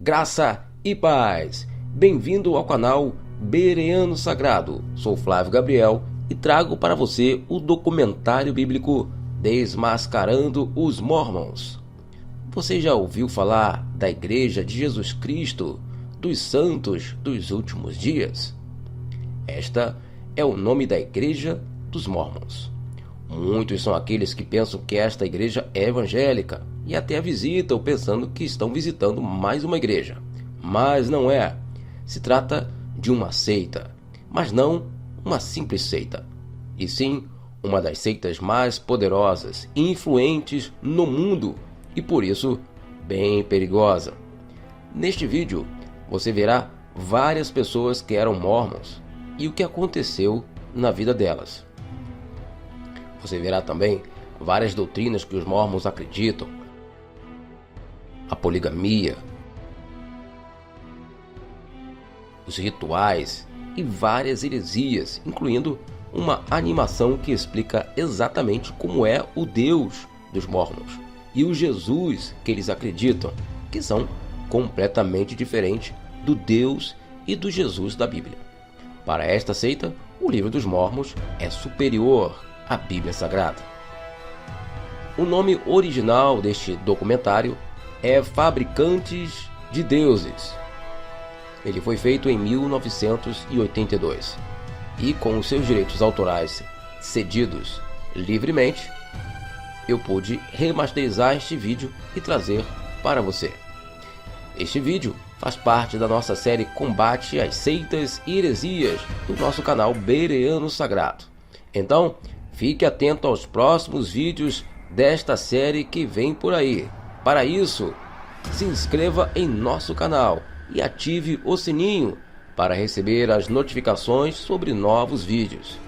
Graça e paz! Bem-vindo ao canal Bereano Sagrado. Sou Flávio Gabriel e trago para você o documentário bíblico Desmascarando os Mormons. Você já ouviu falar da Igreja de Jesus Cristo dos Santos dos Últimos Dias? Esta é o nome da Igreja dos Mormons. Muitos são aqueles que pensam que esta igreja é evangélica e até a visitam pensando que estão visitando mais uma igreja. Mas não é. Se trata de uma seita, mas não uma simples seita, e sim uma das seitas mais poderosas e influentes no mundo e por isso bem perigosa. Neste vídeo você verá várias pessoas que eram mormons e o que aconteceu na vida delas. Você verá também várias doutrinas que os mormons acreditam, a poligamia, os rituais e várias heresias, incluindo uma animação que explica exatamente como é o Deus dos mormons e o Jesus que eles acreditam, que são completamente diferentes do Deus e do Jesus da Bíblia. Para esta seita, o livro dos mormons é superior à Bíblia Sagrada. O nome original deste documentário é Fabricantes de Deuses. Ele foi feito em 1982 e, com os seus direitos autorais cedidos livremente, eu pude remasterizar este vídeo e trazer para você. Este vídeo faz parte da nossa série Combate às Seitas e Heresias do nosso canal Bereano Sagrado. Então, fique atento aos próximos vídeos desta série que vem por aí. Para isso, se inscreva em nosso canal e ative o sininho para receber as notificações sobre novos vídeos.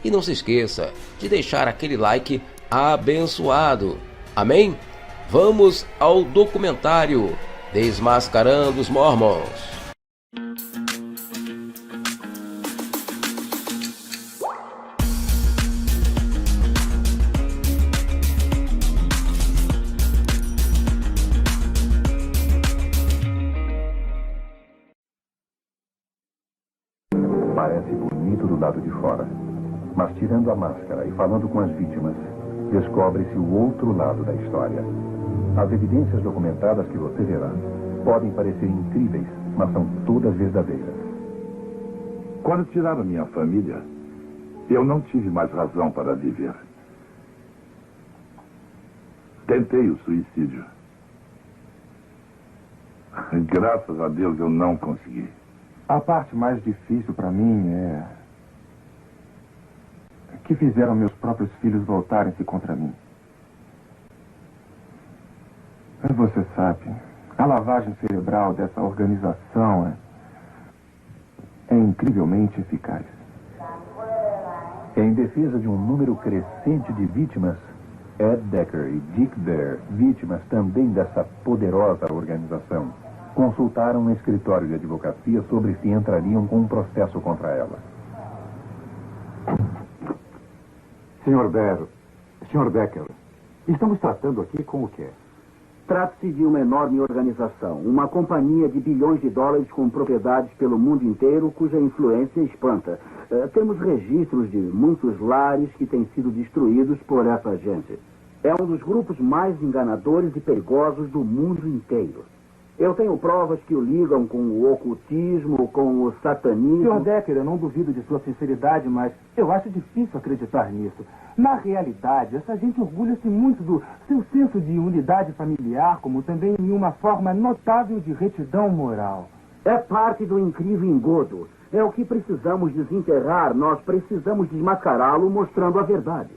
E não se esqueça de deixar aquele like abençoado. Amém? Vamos ao documentário Desmascarando os Mormons. Parece bonito do lado de fora, mas tirando a máscara e falando com as vítimas, descobre-se o outro lado da história. As evidências documentadas que você verá podem parecer incríveis, mas são todas verdadeiras. Quando tiraram minha família, eu não tive mais razão para viver. Tentei o suicídio. Graças a Deus eu não consegui. A parte mais difícil para mim é que fizeram meus próprios filhos voltarem-se contra mim. Você sabe, a lavagem cerebral dessa organização é incrivelmente eficaz. Em defesa de um número crescente de vítimas, Ed Decker e Dick Bear, vítimas também dessa poderosa organização, consultaram um escritório de advocacia sobre se entrariam com um processo contra ela. Sr. Bear, Sr. Decker, estamos tratando aqui com o quê? Trata-se de uma enorme organização, uma companhia de bilhões de dólares com propriedades pelo mundo inteiro, cuja influência espanta. Temos registros de muitos lares que têm sido destruídos por essa gente. É um dos grupos mais enganadores e perigosos do mundo inteiro. Eu tenho provas que o ligam com o ocultismo, com o satanismo... Sr. Decker, eu não duvido de sua sinceridade, mas eu acho difícil acreditar nisso. Na realidade, essa gente orgulha-se muito do seu senso de unidade familiar, como também em uma forma notável de retidão moral. É parte do incrível engodo. É o que precisamos desenterrar. Nós precisamos desmascará-lo mostrando a verdade.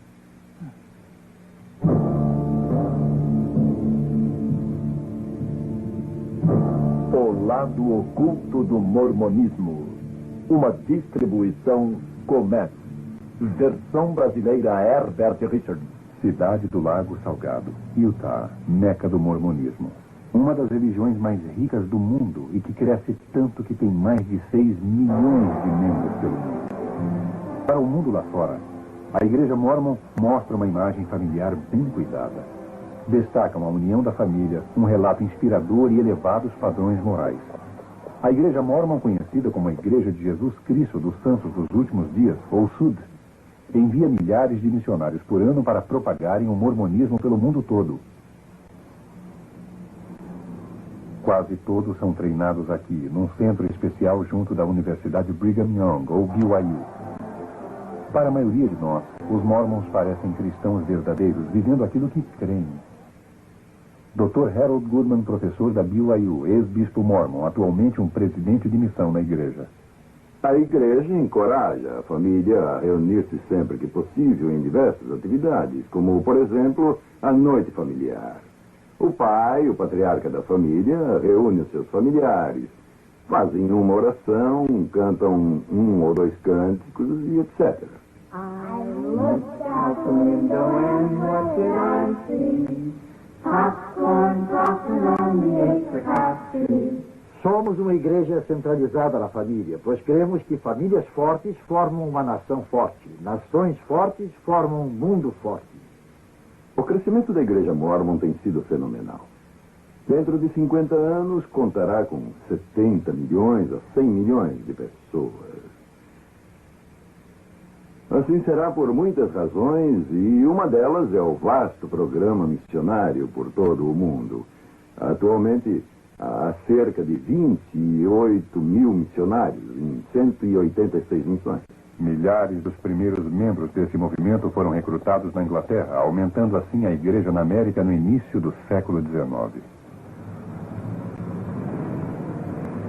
O lado oculto do mormonismo. Uma distribuição Comex. Versão brasileira Herbert Richards. Cidade do Lago Salgado, Utah, meca do mormonismo. Uma das religiões mais ricas do mundo e que cresce tanto que tem mais de 6 milhões de membros pelo mundo. Para o mundo lá fora, a Igreja Mormon mostra uma imagem familiar bem cuidada. Destacam a união da família, um relato inspirador e elevados padrões morais. A Igreja Mórmon, conhecida como a Igreja de Jesus Cristo dos Santos dos Últimos Dias, ou SUD, envia milhares de missionários por ano para propagarem o mormonismo pelo mundo todo. Quase todos são treinados aqui, num centro especial junto da Universidade Brigham Young, ou BYU. Para a maioria de nós, os Mormons parecem cristãos verdadeiros, vivendo aquilo que creem. Dr. Harold Goodman, professor da BYU, ex-bispo Mormon, atualmente um presidente de missão na igreja. A igreja encoraja a família a reunir-se sempre que possível em diversas atividades, como, por exemplo, a noite familiar. O pai, o patriarca da família, reúne os seus familiares, fazem uma oração, cantam um ou dois cânticos e etc. I looked out the window and what did I see? Popcorn dropping on the apricot tree. Somos uma igreja centralizada na família, pois cremos que famílias fortes formam uma nação forte. Nações fortes formam um mundo forte. O crescimento da Igreja Mórmon tem sido fenomenal. Dentro de 50 anos, contará com 70 milhões a 100 milhões de pessoas. Assim será por muitas razões, e uma delas é o vasto programa missionário por todo o mundo. Atualmente, há cerca de 28 mil missionários em 186 missões. Milhares dos primeiros membros desse movimento foram recrutados na Inglaterra, aumentando assim a igreja na América no início do século XIX.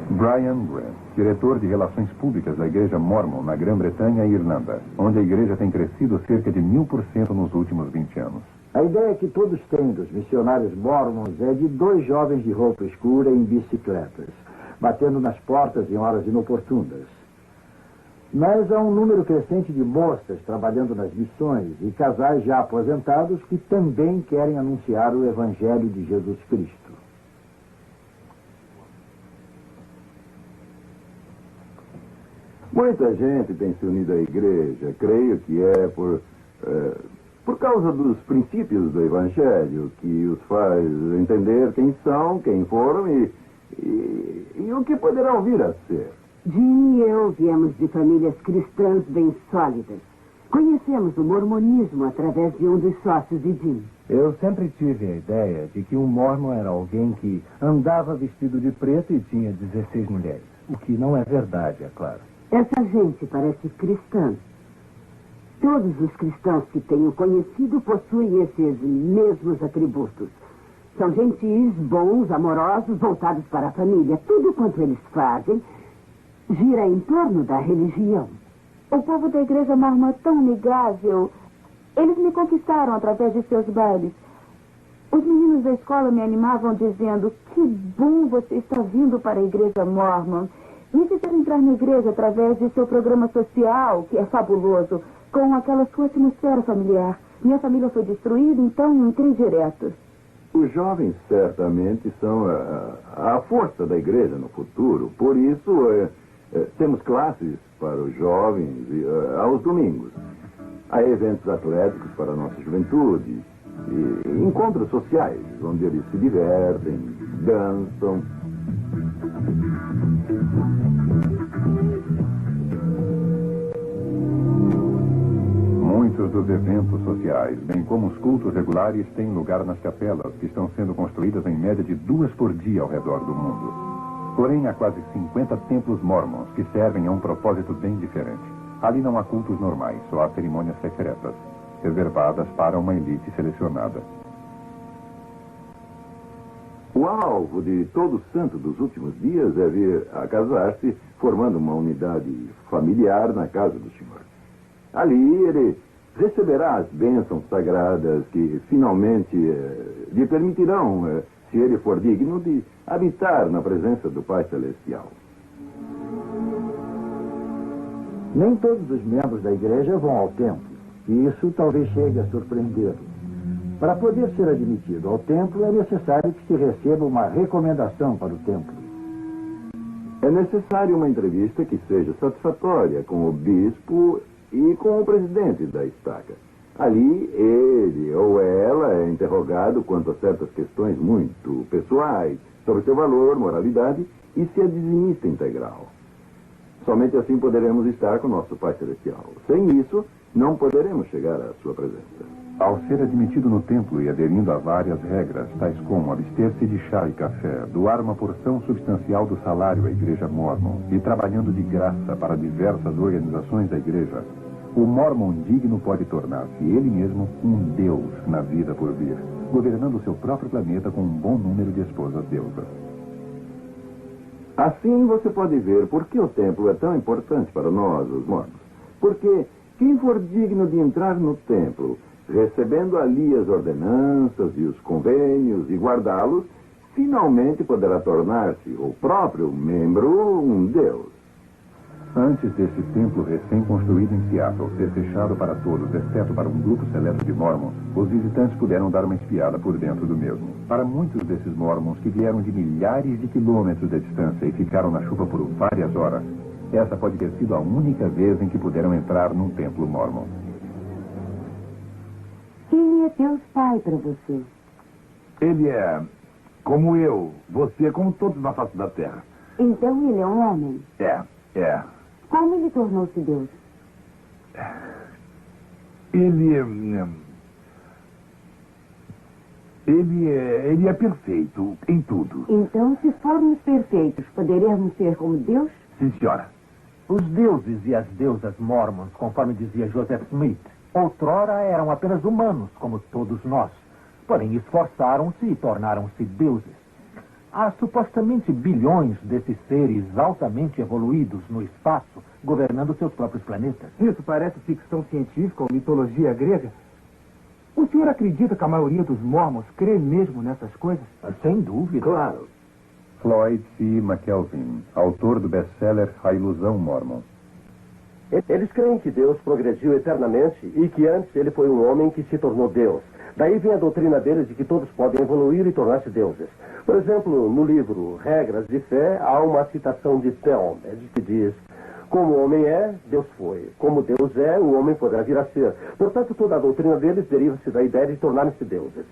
Brian Grant, diretor de Relações Públicas da Igreja Mormon na Grã-Bretanha e Irlanda, onde a igreja tem crescido cerca de 1000% nos últimos 20 anos. A ideia que todos têm dos missionários mormons é de dois jovens de roupa escura em bicicletas, batendo nas portas em horas inoportunas. Mas há um número crescente de moças trabalhando nas missões e casais já aposentados que também querem anunciar o Evangelho de Jesus Cristo. Muita gente tem se unido à igreja, creio que é por causa dos princípios do Evangelho, que os faz entender quem são, quem foram e o que poderão vir a ser. Jim e eu viemos de famílias cristãs bem sólidas. Conhecemos o mormonismo através de um dos sócios de Jim. Eu sempre tive a ideia de que um mormon era alguém que andava vestido de preto e tinha 16 mulheres. O que não é verdade, é claro. Essa gente parece cristã. Todos os cristãos que tenho conhecido possuem esses mesmos atributos. São gentis, bons, amorosos, voltados para a família. Tudo quanto eles fazem gira em torno da religião. O povo da igreja mormon é tão amigável. Eles me conquistaram através de seus bailes. Os meninos da escola me animavam dizendo: que bom você está vindo para a igreja mormon. Me fizeram entrar na igreja através de seu programa social, que é fabuloso, com aquela sua atmosfera familiar. Minha família foi destruída, então entrei direto. Os jovens certamente são a força da igreja no futuro. Por isso, temos classes para os jovens aos domingos. Há eventos atléticos para a nossa juventude. E encontros sociais, onde eles se divertem, dançam. Muitos dos eventos sociais, bem como os cultos regulares, têm lugar nas capelas, que estão sendo construídas em média de 2 por dia ao redor do mundo. Porém, há quase 50 templos mormons que servem a um propósito bem diferente. Ali não há cultos normais, só há cerimônias secretas, reservadas para uma elite selecionada. O alvo de todo santo dos últimos dias é vir a casar-se, formando uma unidade familiar na casa do Senhor. Ali ele receberá as bênçãos sagradas que finalmente lhe permitirão, se ele for digno, de habitar na presença do Pai Celestial. Nem todos os membros da igreja vão ao templo, e isso talvez chegue a surpreendê-lo. Para poder ser admitido ao templo, é necessário que se receba uma recomendação para o templo. É necessário uma entrevista que seja satisfatória com o bispo e com o presidente da estaca. Ali, ele ou ela é interrogado quanto a certas questões muito pessoais, sobre seu valor, moralidade e se é dizimista integral. Somente assim poderemos estar com nosso Pai Celestial. Sem isso, não poderemos chegar à sua presença. Ao ser admitido no templo e aderindo a várias regras, tais como abster-se de chá e café, doar uma porção substancial do salário à Igreja Mórmon e trabalhando de graça para diversas organizações da Igreja, o Mórmon digno pode tornar-se ele mesmo um deus na vida por vir, governando o seu próprio planeta com um bom número de esposas deusas. Assim você pode ver por que o templo é tão importante para nós, os mormons. Porque quem for digno de entrar no templo, recebendo ali as ordenanças e os convênios e guardá-los, finalmente poderá tornar-se o próprio membro um deus. Antes desse templo recém-construído em Seattle ser fechado para todos, exceto para um grupo seleto de mormons, os visitantes puderam dar uma espiada por dentro do mesmo. Para muitos desses mormons que vieram de milhares de quilômetros de distância e ficaram na chuva por várias horas, essa pode ter sido a única vez em que puderam entrar num templo mormon. Quem é Deus Pai para você? Ele é como eu, você, como todos na face da Terra. Então ele é um homem? É. Como ele tornou-se Deus? Ele é perfeito em tudo. Então, se formos perfeitos, poderemos ser como Deus? Sim, senhora. Os deuses e as deusas mormons, conforme dizia Joseph Smith, outrora eram apenas humanos, como todos nós. Porém, esforçaram-se e tornaram-se deuses. Há supostamente bilhões desses seres altamente evoluídos no espaço, governando seus próprios planetas. Isso parece ficção científica ou mitologia grega. O senhor acredita que a maioria dos mormons crê mesmo nessas coisas? Sem dúvida. Claro. Floyd C. McKelvin, autor do best-seller A Ilusão Mormon. Eles creem que Deus progrediu eternamente e que antes ele foi um homem que se tornou Deus. Daí vem a doutrina deles de que todos podem evoluir e tornar-se deuses. Por exemplo, no livro Regras de Fé, há uma citação de Talmud que diz: como o homem é, Deus foi. Como Deus é, o homem poderá vir a ser. Portanto, toda a doutrina deles deriva-se da ideia de tornarem-se deuses.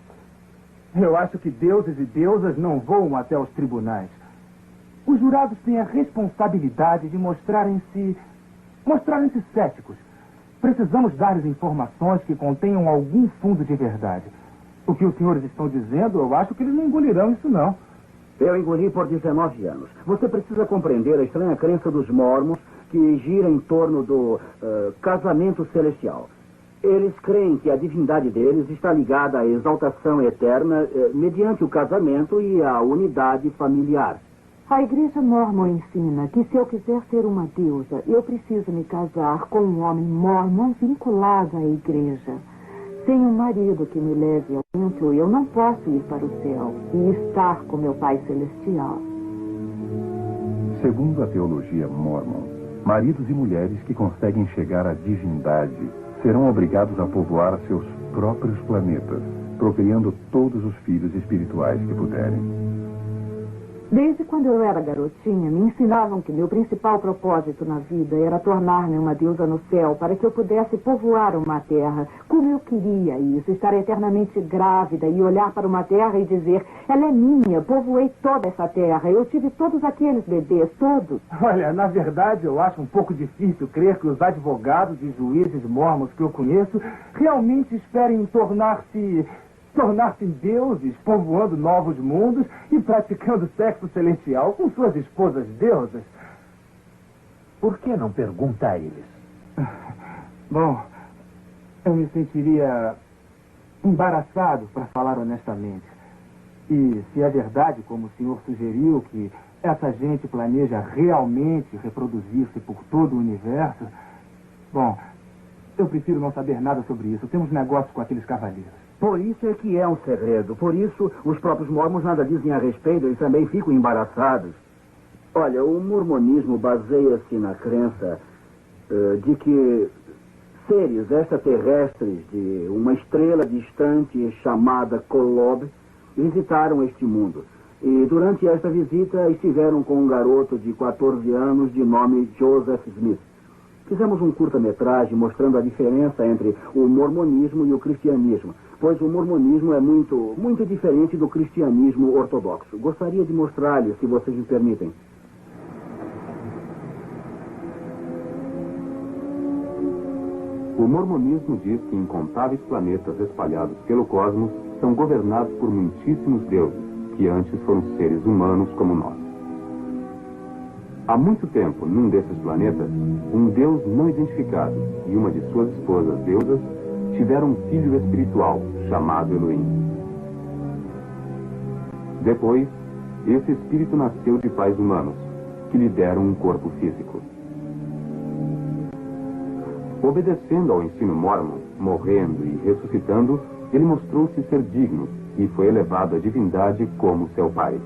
Eu acho que deuses e deusas não voam até os tribunais. Os jurados têm a responsabilidade de mostrarem-se céticos. Precisamos dar-lhes informações que contenham algum fundo de verdade. O que os senhores estão dizendo, eu acho que eles não engolirão isso, não. Eu engoli por 19 anos. Você precisa compreender a estranha crença dos mormons que gira em torno do casamento celestial. Eles creem que a divindade deles está ligada à exaltação eterna mediante o casamento e a unidade familiar. A igreja mormon ensina que se eu quiser ser uma deusa, eu preciso me casar com um homem mormon vinculado à igreja. Sem um marido que me leve ao templo, eu não posso ir para o céu e estar com meu Pai Celestial. Segundo a teologia mormon, maridos e mulheres que conseguem chegar à divindade serão obrigados a povoar seus próprios planetas, procriando todos os filhos espirituais que puderem. Desde quando eu era garotinha, me ensinavam que meu principal propósito na vida era tornar-me uma deusa no céu para que eu pudesse povoar uma terra. Como eu queria isso, estar eternamente grávida e olhar para uma terra e dizer: ela é minha, povoei toda essa terra, eu tive todos aqueles bebês, todos. Olha, na verdade, eu acho um pouco difícil crer que os advogados e juízes mormons que eu conheço realmente esperem tornar-se deuses, povoando novos mundos e praticando sexo celestial com suas esposas deusas. Por que não pergunta a eles? Bom, eu me sentiria embaraçado, para falar honestamente. E se é verdade, como o senhor sugeriu, que essa gente planeja realmente reproduzir-se por todo o universo, bom, eu prefiro não saber nada sobre isso. Temos negócio com aqueles cavaleiros. Por isso é que é um segredo. Por isso, os próprios mormons nada dizem a respeito e também ficam embaraçados. Olha, o mormonismo baseia-se na crença de que seres extraterrestres de uma estrela distante chamada Kolob visitaram este mundo. E durante esta visita estiveram com um garoto de 14 anos de nome Joseph Smith. Fizemos um curta-metragem mostrando a diferença entre o mormonismo e o cristianismo, pois o mormonismo é muito diferente do cristianismo ortodoxo. Gostaria de mostrar-lhe, se vocês me permitem. O mormonismo diz que incontáveis planetas espalhados pelo cosmos são governados por muitíssimos deuses, que antes foram seres humanos como nós. Há muito tempo, num desses planetas, um deus não identificado e uma de suas esposas deusas tiveram um filho espiritual chamado Elohim. Depois, esse espírito nasceu de pais humanos, que lhe deram um corpo físico. Obedecendo ao ensino mórmon, morrendo e ressuscitando, ele mostrou-se ser digno e foi elevado à divindade como seu pai.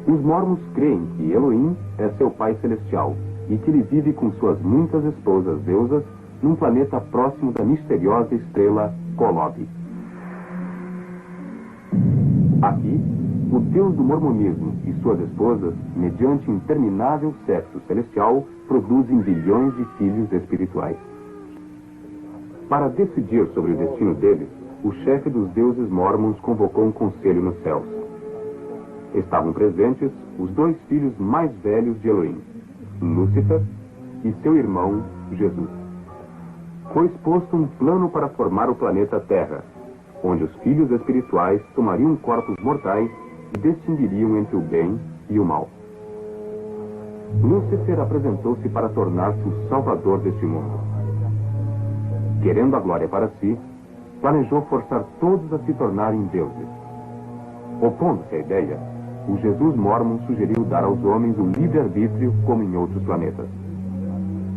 Os mormons creem que Elohim é seu pai celestial e que ele vive com suas muitas esposas deusas num planeta próximo da misteriosa estrela Kolob. Aqui, o deus do mormonismo e suas esposas, mediante interminável sexo celestial, produzem bilhões de filhos espirituais. Para decidir sobre o destino deles, o chefe dos deuses mormons convocou um conselho nos céus. Estavam presentes os 2 filhos mais velhos de Elohim, Lúcifer e seu irmão Jesus. Foi exposto um plano para formar o planeta Terra, onde os filhos espirituais tomariam corpos mortais e distinguiriam entre o bem e o mal. Lúcifer apresentou-se para tornar-se o salvador deste mundo. Querendo a glória para si, planejou forçar todos a se tornarem deuses. Opondo-se à ideia, o Jesus Mormon sugeriu dar aos homens o livre-arbítrio como em outros planetas.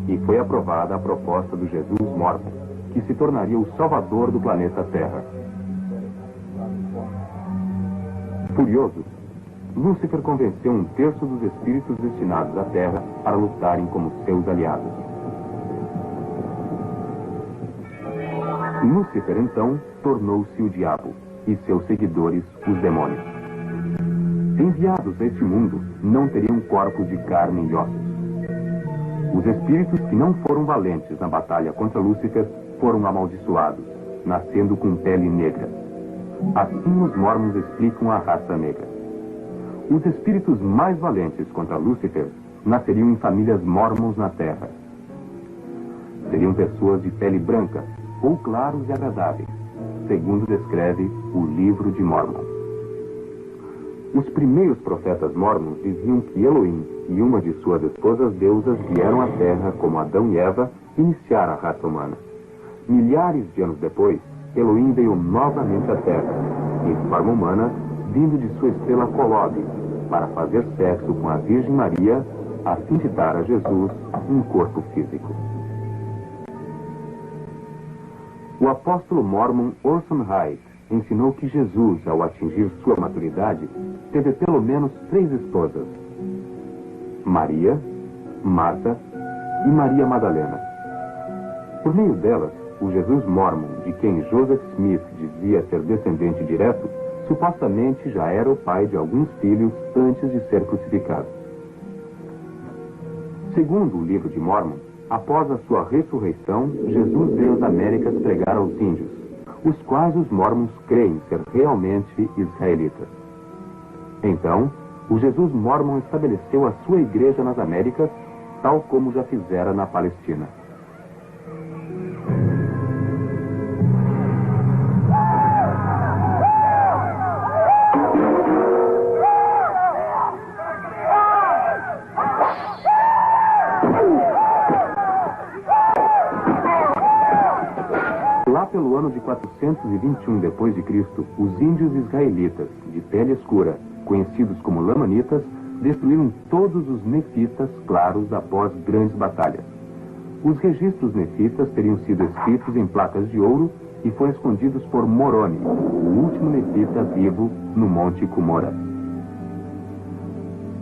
E foi aprovada a proposta do Jesus Mormon, que se tornaria o salvador do planeta Terra. Furioso, Lúcifer convenceu 1/3 dos espíritos destinados à Terra para lutarem como seus aliados. Lúcifer, então, tornou-se o diabo e seus seguidores os demônios. Enviados a este mundo, não teriam corpos de carne e ossos. Os espíritos que não foram valentes na batalha contra Lúcifer foram amaldiçoados, nascendo com pele negra. Assim os mormons explicam a raça negra. Os espíritos mais valentes contra Lúcifer nasceriam em famílias mormons na Terra. Seriam pessoas de pele branca, ou claros e agradáveis, segundo descreve o Livro de Mormon. Os primeiros profetas mormons diziam que Elohim e uma de suas esposas deusas vieram à Terra como Adão e Eva iniciar a raça humana. Milhares de anos depois, Elohim veio novamente à Terra, em forma humana, vindo de sua estrela Kolob, para fazer sexo com a Virgem Maria, a fim de dar a Jesus um corpo físico. O apóstolo mormon Orson Hyde ensinou que Jesus, ao atingir sua maturidade, teve pelo menos 3 esposas: Maria, Marta e Maria Madalena. Por meio delas, o Jesus mormon, de quem Joseph Smith dizia ser descendente direto, supostamente já era o pai de alguns filhos antes de ser crucificado. Segundo o Livro de Mormon, após a sua ressurreição, Jesus veio às Américas pregar aos índios, os quais os mormons creem ser realmente israelitas. Então, o Jesus mormon estabeleceu a sua igreja nas Américas, tal como já fizera na Palestina. Pelo ano de 421 d.C., os índios israelitas, de pele escura, conhecidos como lamanitas, destruíram todos os nefitas claros após grandes batalhas. Os registros nefitas teriam sido escritos em placas de ouro e foram escondidos por Moroni, o último nefita vivo no Monte Cumorah.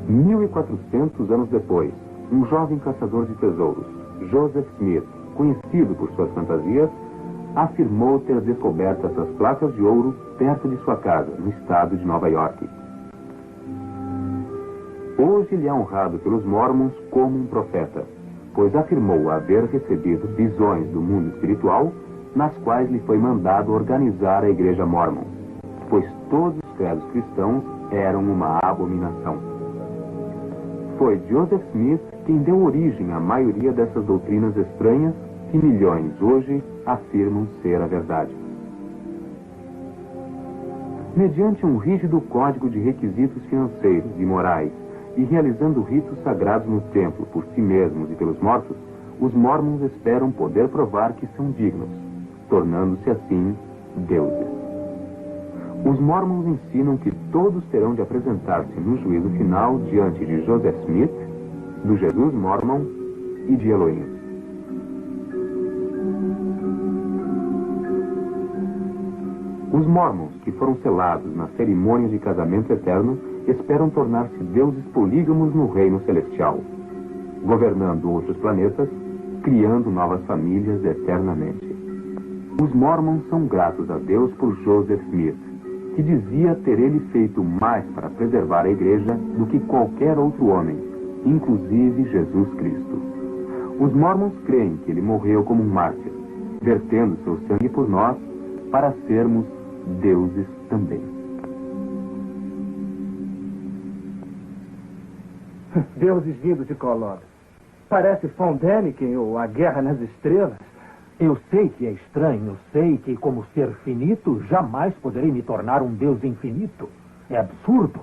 1400 anos depois, um jovem caçador de tesouros, Joseph Smith, conhecido por suas fantasias, afirmou ter descoberto essas placas de ouro perto de sua casa, no estado de Nova York. Hoje ele é honrado pelos mormons como um profeta, pois afirmou haver recebido visões do mundo espiritual, nas quais lhe foi mandado organizar a Igreja Mórmon, pois todos os credos cristãos eram uma abominação. Foi Joseph Smith quem deu origem à maioria dessas doutrinas estranhas que milhões hoje afirmam ser a verdade. Mediante um rígido código de requisitos financeiros e morais, e realizando ritos sagrados no templo por si mesmos e pelos mortos, os Mormons esperam poder provar que são dignos, tornando-se assim deuses. Os Mormons ensinam que todos terão de apresentar-se no juízo final diante de Joseph Smith, do Jesus Mormon e de Elohim. Os Mormons, que foram selados na cerimônia de casamento eterno, esperam tornar-se deuses polígamos no reino celestial, governando outros planetas, criando novas famílias eternamente. Os Mormons são gratos a Deus por Joseph Smith, que dizia ter ele feito mais para preservar a igreja do que qualquer outro homem, inclusive Jesus Cristo. Os Mormons creem que ele morreu como um mártir, vertendo seu sangue por nós para sermos deuses também. Deuses vindos de Kolob. Parece Von Däniken ou A Guerra nas Estrelas. Eu sei que é estranho, sei que como ser finito jamais poderei me tornar um Deus infinito. É absurdo.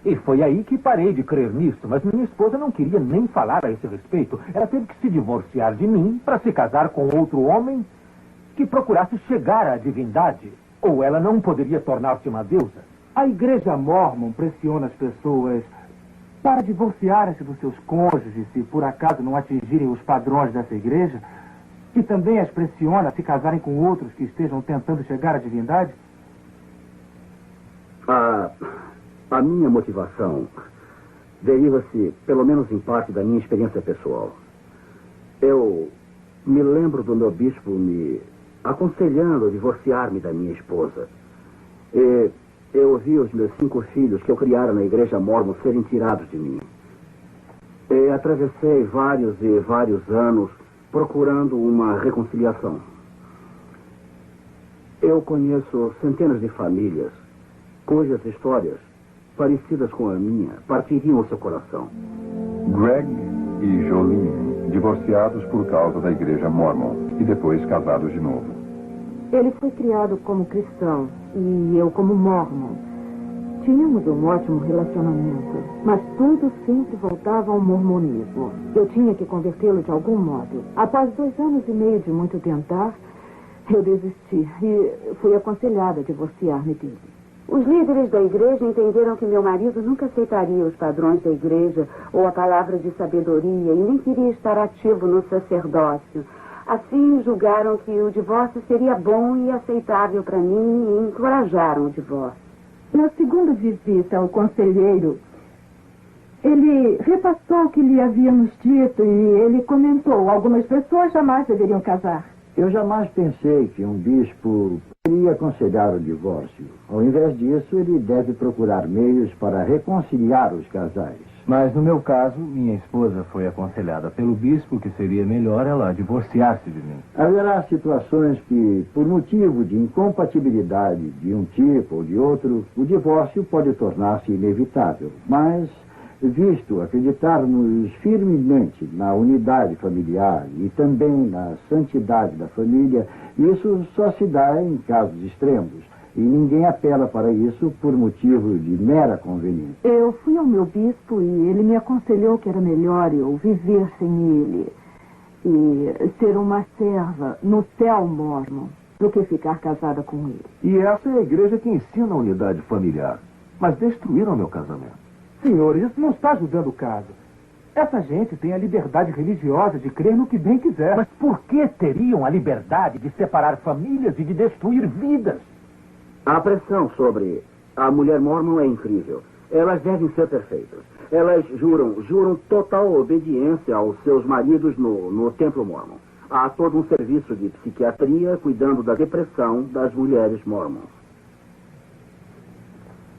E foi aí que parei de crer nisso, mas minha esposa não queria nem falar a esse respeito. Ela teve que se divorciar de mim para se casar com outro homem que procurasse chegar à divindade. Ou ela não poderia tornar-se uma deusa. A Igreja Mórmon pressiona as pessoas para divorciarem-se dos seus cônjuges se por acaso não atingirem os padrões dessa igreja, e também as pressiona a se casarem com outros que estejam tentando chegar à divindade? A minha motivação deriva-se, pelo menos em parte, da minha experiência pessoal. Eu me lembro do meu bispo me aconselhando a divorciar-me da minha esposa. E eu vi os meus 5 filhos que eu criara na Igreja Mórmon serem tirados de mim. E atravessei vários e vários anos procurando uma reconciliação. Eu conheço centenas de famílias cujas histórias, parecidas com a minha, partiriam o seu coração. Greg e Jolene, divorciados por causa da Igreja Mórmon e depois casados de novo. Ele foi criado como cristão e eu como mórmon. Tínhamos um ótimo relacionamento, mas tudo sempre voltava ao mormonismo. Eu tinha que convertê-lo de algum modo. Após 2 anos e meio de muito tentar, eu desisti e fui aconselhada a divorciar-me dele. Os líderes da igreja entenderam que meu marido nunca aceitaria os padrões da igreja ou a palavra de sabedoria e nem queria estar ativo no sacerdócio. Assim, julgaram que o divórcio seria bom e aceitável para mim e encorajaram o divórcio. Na segunda visita ao conselheiro, ele repassou o que lhe havíamos dito e ele comentou: algumas pessoas jamais deveriam casar. Eu jamais pensei que um bispo poderia aconselhar o divórcio. Ao invés disso, ele deve procurar meios para reconciliar os casais. Mas no meu caso, minha esposa foi aconselhada pelo bispo que seria melhor ela divorciar-se de mim. Haverá situações que, por motivo de incompatibilidade de um tipo ou de outro, o divórcio pode tornar-se inevitável. Mas, visto acreditarmos firmemente na unidade familiar e também na santidade da família, isso só se dá em casos extremos. E ninguém apela para isso por motivo de mera conveniência. Eu fui ao meu bispo e ele me aconselhou que era melhor eu viver sem ele e ser uma serva no céu mórmon do que ficar casada com ele. E essa é a igreja que ensina a unidade familiar. Mas destruíram meu casamento. Senhores, isso não está ajudando o caso. Essa gente tem a liberdade religiosa de crer no que bem quiser. Mas por que teriam a liberdade de separar famílias e de destruir vidas? A pressão sobre a mulher mórmon é incrível. Elas devem ser perfeitas. Elas juram total obediência aos seus maridos no templo mórmon. Há todo um serviço de psiquiatria cuidando da depressão das mulheres mórmons.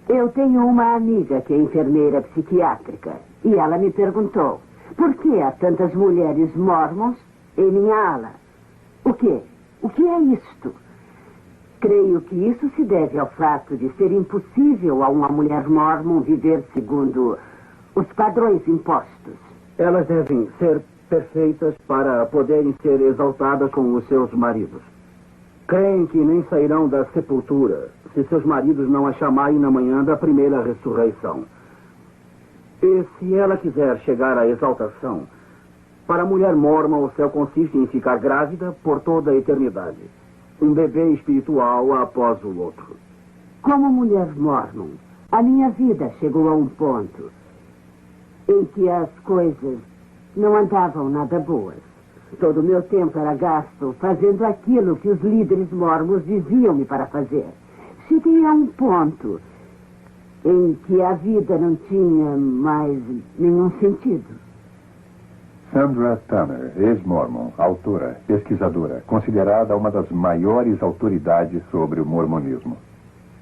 Eu tenho uma amiga que é enfermeira psiquiátrica e ela me perguntou: Por que há tantas mulheres mormons em minha ala? O quê? O que é isto? Creio que isso se deve ao fato de ser impossível a uma mulher mormon viver segundo os padrões impostos. Elas devem ser perfeitas para poderem ser exaltadas com os seus maridos. Creem que nem sairão da sepultura se seus maridos não a chamarem na manhã da primeira ressurreição. E se ela quiser chegar à exaltação, para a mulher mormon o céu consiste em ficar grávida por toda a eternidade. Um bebê espiritual após o outro. Como mulher mormon, a minha vida chegou a um ponto em que as coisas não andavam nada boas. Todo o meu tempo era gasto fazendo aquilo que os líderes mormons diziam-me para fazer. Cheguei a um ponto em que a vida não tinha mais nenhum sentido. Sandra Tanner, ex-mormon, autora, pesquisadora, considerada uma das maiores autoridades sobre o mormonismo.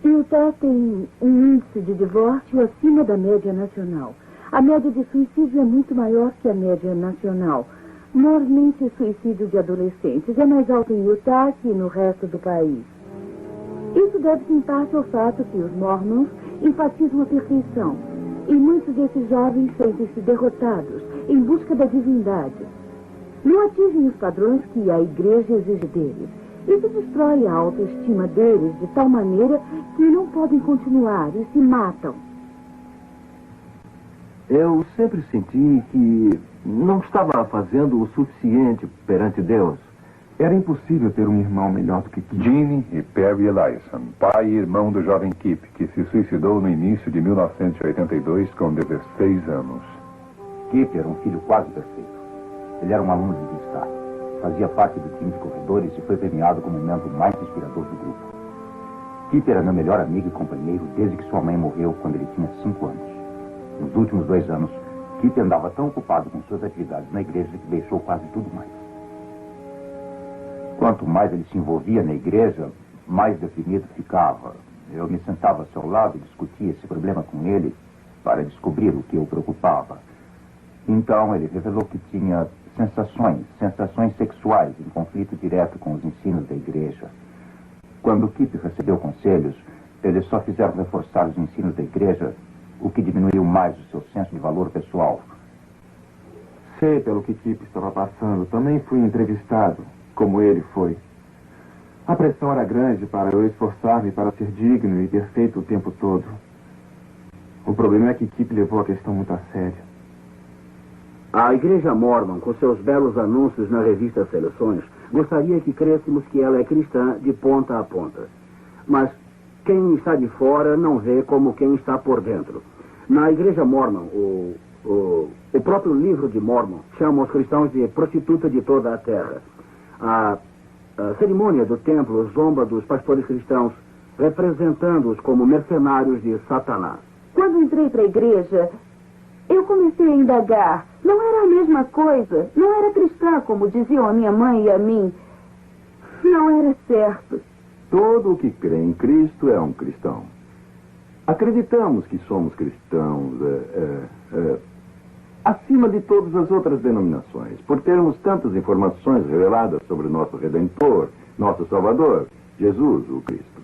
Utah tem um índice de divórcio acima da média nacional. A média de suicídio é muito maior que a média nacional. Normalmente, o suicídio de adolescentes é mais alto em Utah que no resto do país. Isso deve-se em parte ao fato que os mormons enfatizam a perfeição. E muitos desses jovens sentem-se derrotados em busca da divindade. Não atingem os padrões que a igreja exige deles. Isso destrói a autoestima deles de tal maneira que não podem continuar e se matam. Eu sempre senti que não estava fazendo o suficiente perante Deus. Era impossível ter um irmão melhor do que Kip. Gene e Perry Eliason, pai e irmão do jovem Kip, que se suicidou no início de 1982 com 16 anos. Kip era um filho quase perfeito. Ele era um aluno de destaque. Fazia parte do time de corredores e foi premiado como o membro mais inspirador do grupo. Kip era meu melhor amigo e companheiro desde que sua mãe morreu quando ele tinha 5 anos. Nos últimos 2 anos, Kip andava tão ocupado com suas atividades na igreja que deixou quase tudo mais. Quanto mais ele se envolvia na igreja, mais deprimido ficava. Eu me sentava ao seu lado e discutia esse problema com ele para descobrir o que o preocupava. Então ele revelou que tinha sensações sexuais em conflito direto com os ensinos da igreja. Quando Kip recebeu conselhos, eles só fizeram reforçar os ensinos da igreja, o que diminuiu mais o seu senso de valor pessoal. Sei pelo que Kip estava passando. Também fui entrevistado, como ele foi. A pressão era grande para eu esforçar-me para ser digno e perfeito o tempo todo. O problema é que Kip levou a questão muito a sério. A Igreja Mormon, com seus belos anúncios na revista Seleções, gostaria que crêssemos que ela é cristã de ponta a ponta. Mas quem está de fora não vê como quem está por dentro. Na Igreja Mormon, o próprio livro de Mormon chama os cristãos de prostituta de toda a terra. A cerimônia do templo zomba dos pastores cristãos, representando-os como mercenários de Satanás. Quando entrei para a igreja, eu comecei a indagar. Não era a mesma coisa. Não era cristã, como diziam a minha mãe e a mim. Não era certo. Todo o que crê em Cristo é um cristão. Acreditamos que somos cristãos acima de todas as outras denominações, por termos tantas informações reveladas sobre o nosso Redentor, nosso Salvador, Jesus, o Cristo.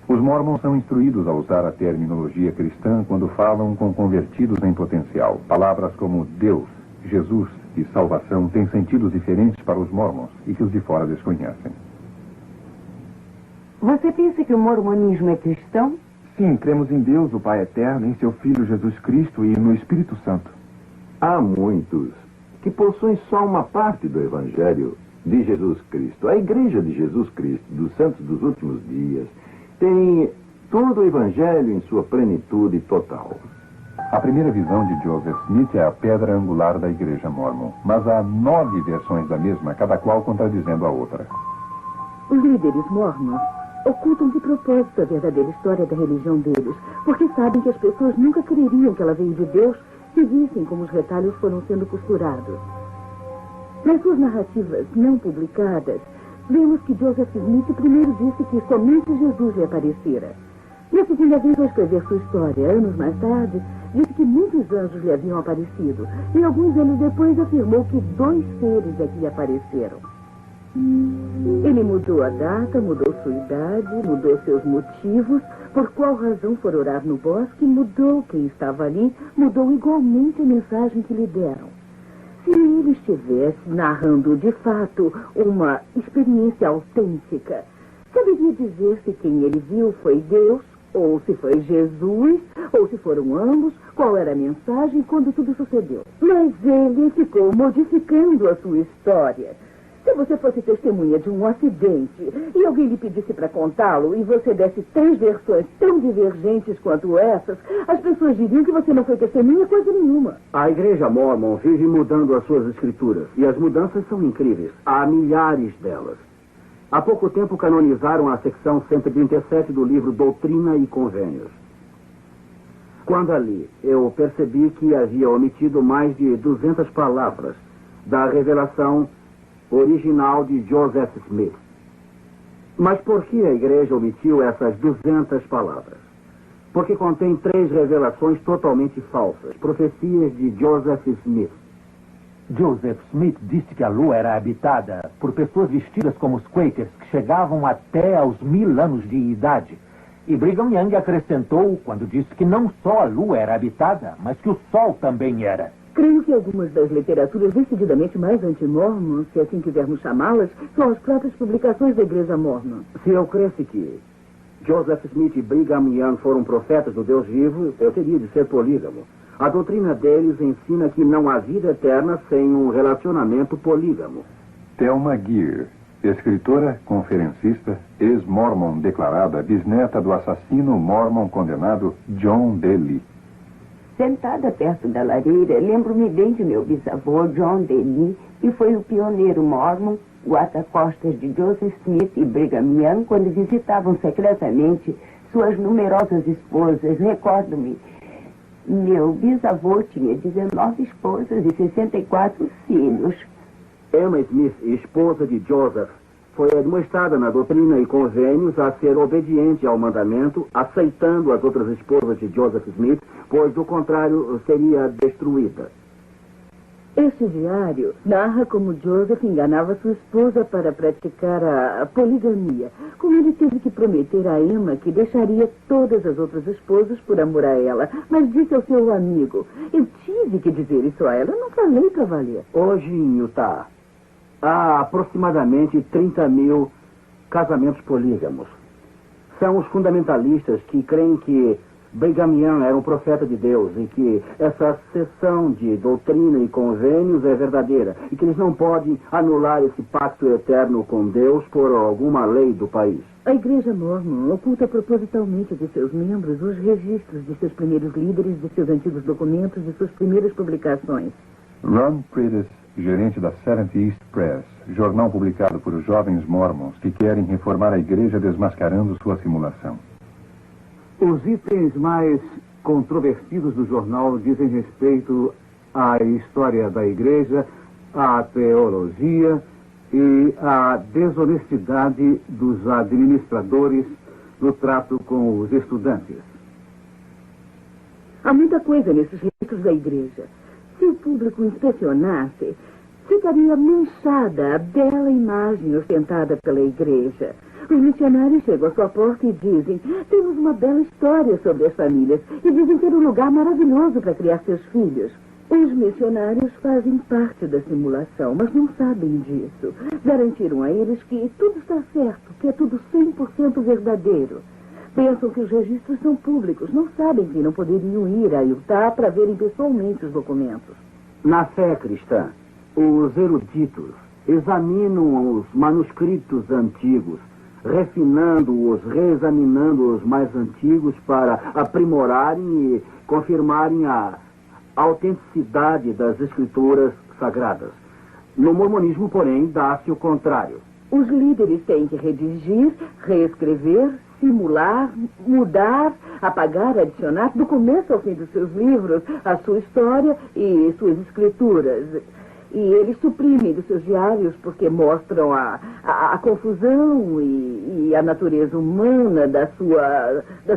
Os mormons são instruídos a usar a terminologia cristã quando falam com convertidos em potencial. Palavras como Deus, Jesus e salvação têm sentidos diferentes para os mormons e que os de fora desconhecem. Você pensa que o mormonismo é cristão? Sim, cremos em Deus, o Pai Eterno, em seu Filho Jesus Cristo e no Espírito Santo. Há muitos que possuem só uma parte do Evangelho de Jesus Cristo. A Igreja de Jesus Cristo, dos Santos dos Últimos Dias, tem todo o Evangelho em sua plenitude total. A primeira visão de Joseph Smith é a pedra angular da Igreja Mormon, mas há 9 versões da mesma, cada qual contradizendo a outra. Os líderes mormons ocultam de propósito a verdadeira história da religião deles, porque sabem que as pessoas nunca creriam que ela veio de Deus se vissem como os retalhos foram sendo costurados. Nas suas narrativas não publicadas, vemos que Joseph Smith primeiro disse que somente Jesus lhe aparecera. E a segunda vez, ao escrever sua história, anos mais tarde, disse que muitos anjos lhe haviam aparecido. E alguns anos depois afirmou que 2 seres é que lhe apareceram. Ele mudou a data, mudou sua idade, mudou seus motivos, por qual razão for orar no bosque, mudou quem estava ali, mudou igualmente a mensagem que lhe deram. Se ele estivesse narrando de fato uma experiência autêntica, saberia dizer se quem ele viu foi Deus, ou se foi Jesus, ou se foram ambos, qual era a mensagem quando tudo sucedeu. Mas ele ficou modificando a sua história. Se você fosse testemunha de um acidente e alguém lhe pedisse para contá-lo e você desse 3 versões tão divergentes quanto essas, as pessoas diriam que você não foi testemunha coisa nenhuma. A Igreja Mórmon vive mudando as suas escrituras e as mudanças são incríveis. Há milhares delas. Há pouco tempo canonizaram a secção 137 do livro Doutrina e Convênios. Quando ali, eu percebi que havia omitido mais de 200 palavras da revelação original de Joseph Smith. Mas por que a igreja omitiu essas 200 palavras? Porque contém 3 revelações totalmente falsas, profecias de Joseph Smith. Joseph Smith disse que a Lua era habitada por pessoas vestidas como os Quakers, que chegavam até aos 1000 anos de idade. E Brigham Young acrescentou quando disse que não só a Lua era habitada, mas que o Sol também era. Creio que algumas das literaturas decididamente mais anti-mormons, se assim quisermos chamá-las, são as próprias publicações da Igreja Mormon. Se eu cresce que Joseph Smith e Brigham Young foram profetas do Deus vivo, eu teria de ser polígamo. A doutrina deles ensina que não há vida eterna sem um relacionamento polígamo. Thelma Gear, escritora, conferencista, ex-mormon declarada, bisneta do assassino mormon condenado John D. Lee. Sentada perto da lareira, lembro-me bem de meu bisavô, John D. Lee, que foi o pioneiro mormon, guarda-costas de Joseph Smith e Brigham Young, quando visitavam secretamente suas numerosas esposas. Recordo-me, meu bisavô tinha 19 esposas e 64 filhos. Emma Smith, esposa de Joseph, foi admoestada na Doutrina e Convênios a ser obediente ao mandamento, aceitando as outras esposas de Joseph Smith, pois, do contrário, seria destruída. Este diário narra como Joseph enganava sua esposa para praticar a poligamia. Como ele teve que prometer a Emma que deixaria todas as outras esposas por amor a ela, mas disse ao seu amigo: eu tive que dizer isso a ela, eu não falei para valer. Hoje em Utah, há aproximadamente 30.000 casamentos polígamos. São os fundamentalistas que creem que Brigham Young era um profeta de Deus e que essa seção de doutrina e convênios é verdadeira e que eles não podem anular esse pacto eterno com Deus por alguma lei do país. A Igreja Mormon oculta propositalmente de seus membros os registros de seus primeiros líderes, de seus antigos documentos, de suas primeiras publicações. Ron Prentice, gerente da Seventh East Press, jornal publicado por jovens mormons que querem reformar a igreja desmascarando sua simulação. Os itens mais controvertidos do jornal dizem respeito à história da igreja, à teologia e à desonestidade dos administradores no trato com os estudantes. Há muita coisa nesses livros da igreja. Se o público inspecionasse, ficaria manchada a bela imagem ostentada pela igreja. Os missionários chegam à sua porta e dizem: temos uma bela história sobre as famílias e dizem ter um lugar maravilhoso para criar seus filhos. Os missionários fazem parte da simulação, mas não sabem disso. Garantiram a eles que tudo está certo, que é tudo 100% verdadeiro. Pensam que os registros são públicos, não sabem que não poderiam ir a Utah para verem pessoalmente os documentos. Na fé cristã, os eruditos examinam os manuscritos antigos, refinando-os, reexaminando os mais antigos para aprimorarem e confirmarem a autenticidade das escrituras sagradas. No mormonismo, porém, dá-se o contrário. Os líderes têm que redigir, reescrever, simular, mudar, apagar, adicionar, do começo ao fim dos seus livros, a sua história e suas escrituras. E eles suprimem dos seus diários porque mostram a confusão e a natureza humana da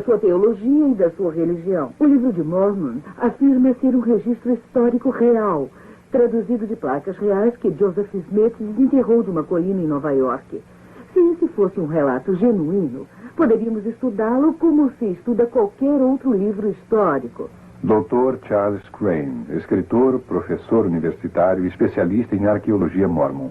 sua teologia e da sua religião. O livro de Mormon afirma ser um registro histórico real, traduzido de placas reais que Joseph Smith desenterrou de uma colina em Nova York. Se esse fosse um relato genuíno, poderíamos estudá-lo como se estuda qualquer outro livro histórico. Dr. Charles Crane, escritor, professor universitário e especialista em arqueologia mormon.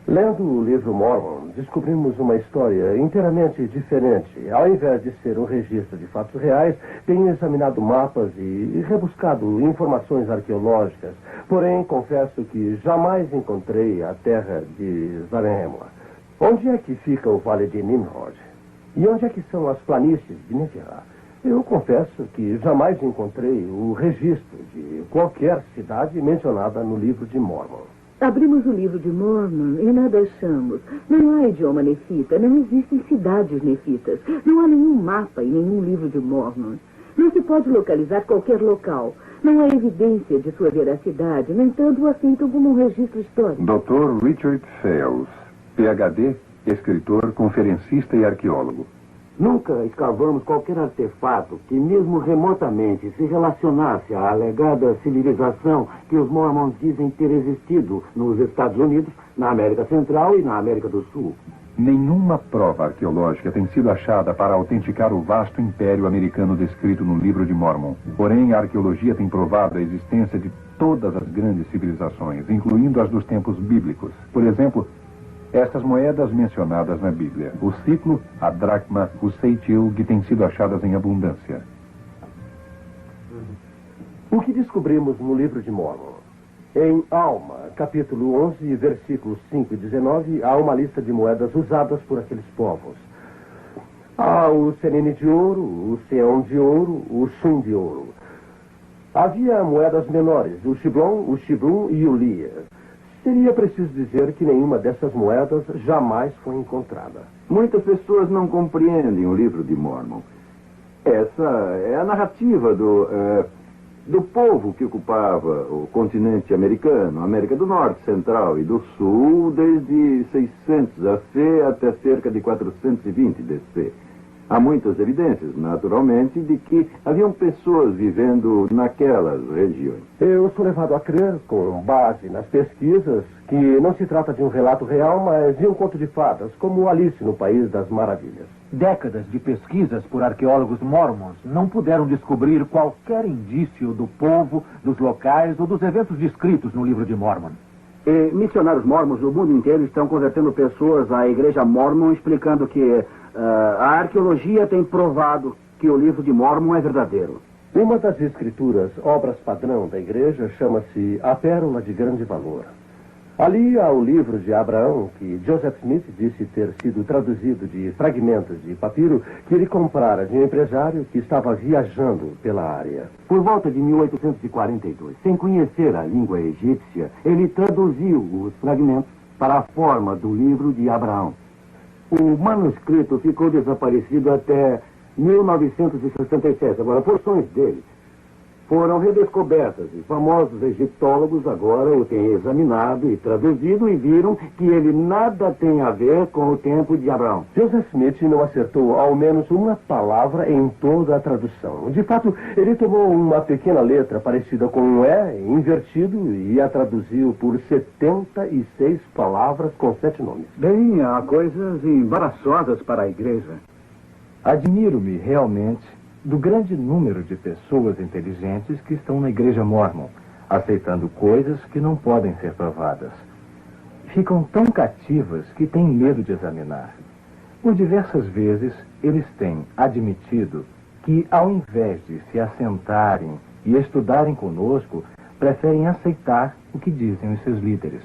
Lendo o livro Mormon, descobrimos uma história inteiramente diferente. Ao invés de ser um registro de fatos reais, tenho examinado mapas e rebuscado informações arqueológicas. Porém, confesso que jamais encontrei a terra de Zarahemla. Onde é que fica o Vale de Nimrod? E onde é que são as planícies de Neferá? Eu confesso que jamais encontrei o registro de qualquer cidade mencionada no livro de Mormon. Abrimos o livro de Mormon e nada achamos. Não há idioma nefita, não existem cidades nefitas. Não há nenhum mapa e nenhum livro de Mormon. Não se pode localizar qualquer local. Não há evidência de sua veracidade. No entanto, o aceitam como um registro histórico. Dr. Richard Fales, PhD, escritor, conferencista e arqueólogo. Nunca escavamos qualquer artefato que, mesmo remotamente, se relacionasse à alegada civilização que os Mormons dizem ter existido nos Estados Unidos, na América Central e na América do Sul. Nenhuma prova arqueológica tem sido achada para autenticar o vasto império americano descrito no livro de Mormon. Porém, a arqueologia tem provado a existência de todas as grandes civilizações, incluindo as dos tempos bíblicos. Por exemplo, estas moedas mencionadas na Bíblia, o ciclo, a dracma, o ceitil, que têm sido achadas em abundância. O que descobrimos no livro de Mormon? Em Alma, capítulo 11, versículos 5 e 19, há uma lista de moedas usadas por aqueles povos. Há o senine de ouro, o seon de ouro, o shum de ouro. Havia moedas menores, o shiblon, o shibrum e o lia. Seria preciso dizer que nenhuma dessas moedas jamais foi encontrada. Muitas pessoas não compreendem o livro de Mormon. Essa é a narrativa do povo que ocupava o continente americano, a América do Norte, Central e do Sul, desde 600 AC até cerca de 420 DC. Há muitas evidências, naturalmente, de que haviam pessoas vivendo naquelas regiões. Eu sou levado a crer, com base nas pesquisas, que não se trata de um relato real, mas de um conto de fadas, como Alice no País das Maravilhas. Décadas de pesquisas por arqueólogos mormons não puderam descobrir qualquer indício do povo, dos locais ou dos eventos descritos no livro de Mormon. E missionários mormons do mundo inteiro estão convertendo pessoas à igreja mormon, explicando que a arqueologia tem provado que o livro de Mormon é verdadeiro. Uma das escrituras, obras padrão da igreja, chama-se A Pérola de Grande Valor. Ali há o livro de Abraão, que Joseph Smith disse ter sido traduzido de fragmentos de papiro que ele comprara de um empresário que estava viajando pela área. Por volta de 1842, sem conhecer a língua egípcia, ele traduziu os fragmentos para a forma do livro de Abraão. O manuscrito ficou desaparecido até 1967. Agora, porções dele foram redescobertas e famosos egiptólogos agora o têm examinado e traduzido e viram que ele nada tem a ver com o tempo de Abraão. Joseph Smith não acertou ao menos uma palavra em toda a tradução. De fato, ele tomou uma pequena letra parecida com um E invertido e a traduziu por 76 palavras com 7 nomes. Bem, há coisas embaraçosas para a igreja. Admiro-me realmente do grande número de pessoas inteligentes que estão na igreja mormon, aceitando coisas que não podem ser provadas. Ficam tão cativas que têm medo de examinar. Por diversas vezes, eles têm admitido que, ao invés de se assentarem e estudarem conosco, preferem aceitar o que dizem os seus líderes.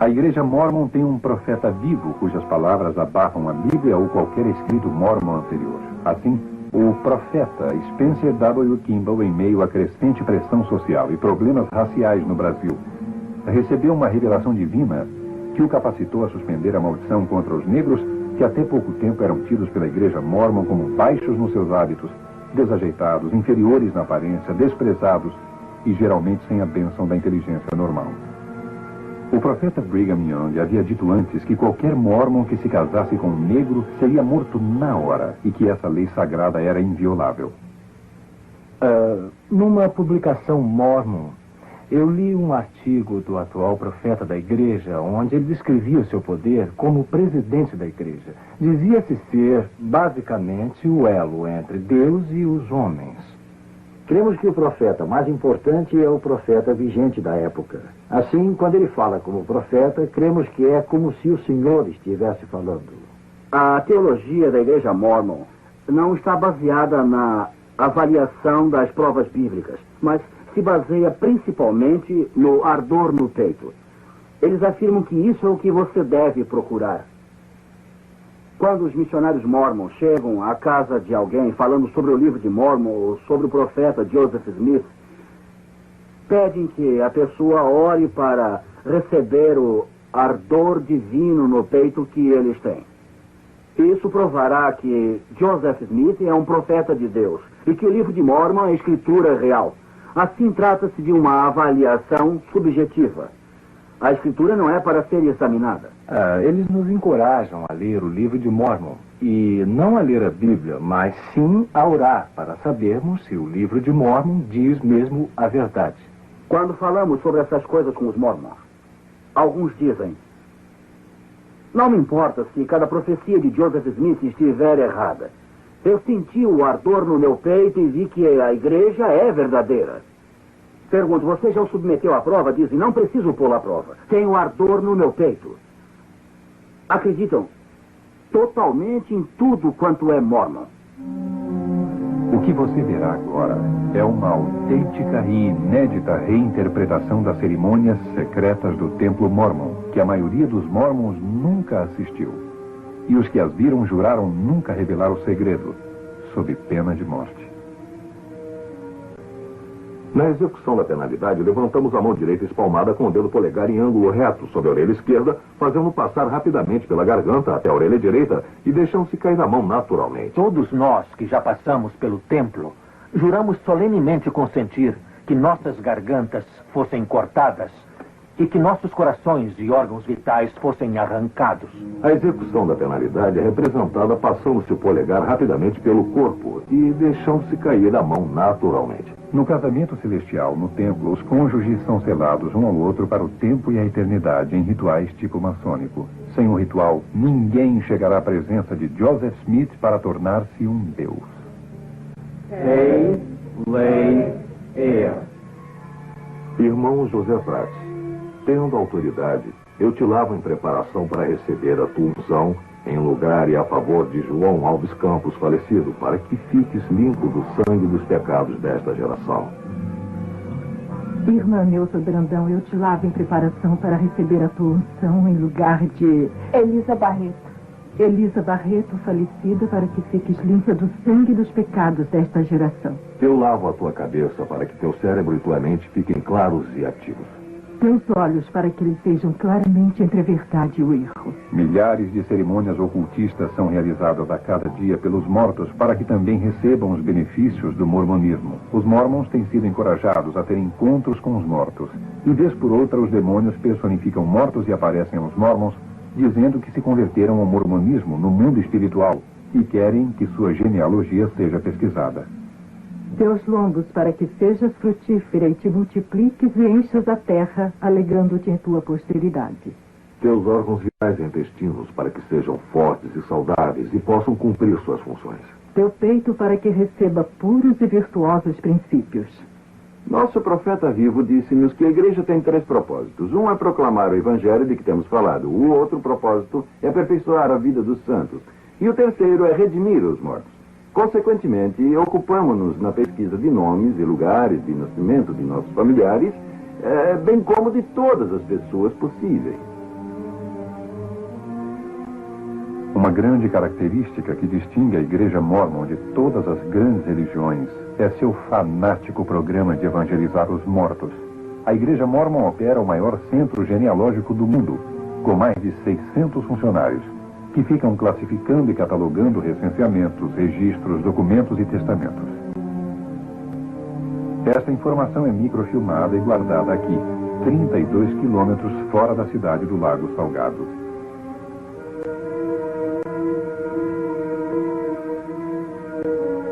A igreja mormon tem um profeta vivo cujas palavras abafam a Bíblia ou qualquer escrito mormon anterior. Assim, o profeta Spencer W. Kimball, em meio à crescente pressão social e problemas raciais no Brasil, recebeu uma revelação divina que o capacitou a suspender a maldição contra os negros que até pouco tempo eram tidos pela igreja mormon como baixos nos seus hábitos, desajeitados, inferiores na aparência, desprezados e geralmente sem a bênção da inteligência normal. O profeta Brigham Young havia dito antes que qualquer mórmon que se casasse com um negro seria morto na hora e que essa lei sagrada era inviolável. Numa publicação mórmon, eu li um artigo do atual profeta da igreja, onde ele descrevia o seu poder como presidente da igreja. Dizia-se ser, basicamente, o elo entre Deus e os homens. Cremos que o profeta mais importante é o profeta vigente da época. Assim, quando ele fala como profeta, cremos que é como se o Senhor estivesse falando. A teologia da Igreja Mórmon não está baseada na avaliação das provas bíblicas, mas se baseia principalmente no ardor no peito. Eles afirmam que isso é o que você deve procurar. Quando os missionários Mormons chegam à casa de alguém falando sobre o livro de Mormon ou sobre o profeta Joseph Smith, pedem que a pessoa ore para receber o ardor divino no peito que eles têm. Isso provará que Joseph Smith é um profeta de Deus e que o livro de Mormon é escritura real. Assim, trata-se de uma avaliação subjetiva. A escritura não é para ser examinada. Eles nos encorajam a ler o livro de Mormon. E não a ler a Bíblia, mas sim a orar, para sabermos se o livro de Mormon diz mesmo a verdade. Quando falamos sobre essas coisas com os Mormons, alguns dizem: não me importa se cada profecia de Joseph Smith estiver errada. Eu senti o ardor no meu peito e vi que a igreja é verdadeira. Pergunto, você já o submeteu à prova? Dizem, não preciso pô-lo à prova. Tenho ardor no meu peito. Acreditam totalmente em tudo quanto é Mormon. O que você verá agora é uma autêntica e inédita reinterpretação das cerimônias secretas do Templo Mormon, que a maioria dos Mormons nunca assistiu. E os que as viram juraram nunca revelar o segredo, sob pena de morte. Na execução da penalidade, levantamos a mão direita espalmada com o dedo polegar em ângulo reto sobre a orelha esquerda, fazendo passar rapidamente pela garganta até a orelha direita e deixando-se cair na mão naturalmente. Todos nós que já passamos pelo templo, juramos solenemente consentir que nossas gargantas fossem cortadas e que nossos corações e órgãos vitais fossem arrancados. A execução da penalidade é representada passando-se o polegar rapidamente pelo corpo e deixando-se cair a mão naturalmente. No casamento celestial, no templo, os cônjuges são selados um ao outro para o tempo e a eternidade em rituais tipo maçônico. Sem o ritual, ninguém chegará à presença de Joseph Smith para tornar-se um deus. Irmão José Prates, tendo autoridade, eu te lavo em preparação para receber a tua unção em lugar e a favor de João Alves Campos, falecido, para que fiques limpo do sangue dos pecados desta geração. Irmã Neuza Brandão, eu te lavo em preparação para receber a tua unção em lugar de... Elisa Barreto. Elisa Barreto, falecida, para que fiques limpa do sangue dos pecados desta geração. Eu lavo a tua cabeça para que teu cérebro e tua mente fiquem claros e ativos. Teus olhos para que eles vejam claramente entre a verdade e o erro. Milhares de cerimônias ocultistas são realizadas a cada dia pelos mortos para que também recebam os benefícios do mormonismo. Os mormons têm sido encorajados a ter encontros com os mortos. E vez por outra os demônios personificam mortos e aparecem aos mormons, dizendo que se converteram ao mormonismo no mundo espiritual e querem que sua genealogia seja pesquisada. Teus lombos para que sejas frutífera e te multipliques e enchas a terra, alegando-te em tua posteridade. Teus órgãos vitais e intestinos para que sejam fortes e saudáveis e possam cumprir suas funções. Teu peito para que receba puros e virtuosos princípios. Nosso profeta vivo disse-nos que a igreja tem 3 propósitos. Um é proclamar o evangelho de que temos falado. O outro propósito é aperfeiçoar a vida dos santos. E o terceiro é redimir os mortos. Consequentemente, ocupamos-nos na pesquisa de nomes e lugares de nascimento de nossos familiares, bem como de todas as pessoas possíveis. Uma grande característica que distingue a Igreja Mórmon de todas as grandes religiões é seu fanático programa de evangelizar os mortos. A Igreja Mórmon opera o maior centro genealógico do mundo, com mais de 600 funcionários, que ficam classificando e catalogando recenseamentos, registros, documentos e testamentos. Esta informação é microfilmada e guardada aqui, 32 quilômetros fora da cidade do Lago Salgado.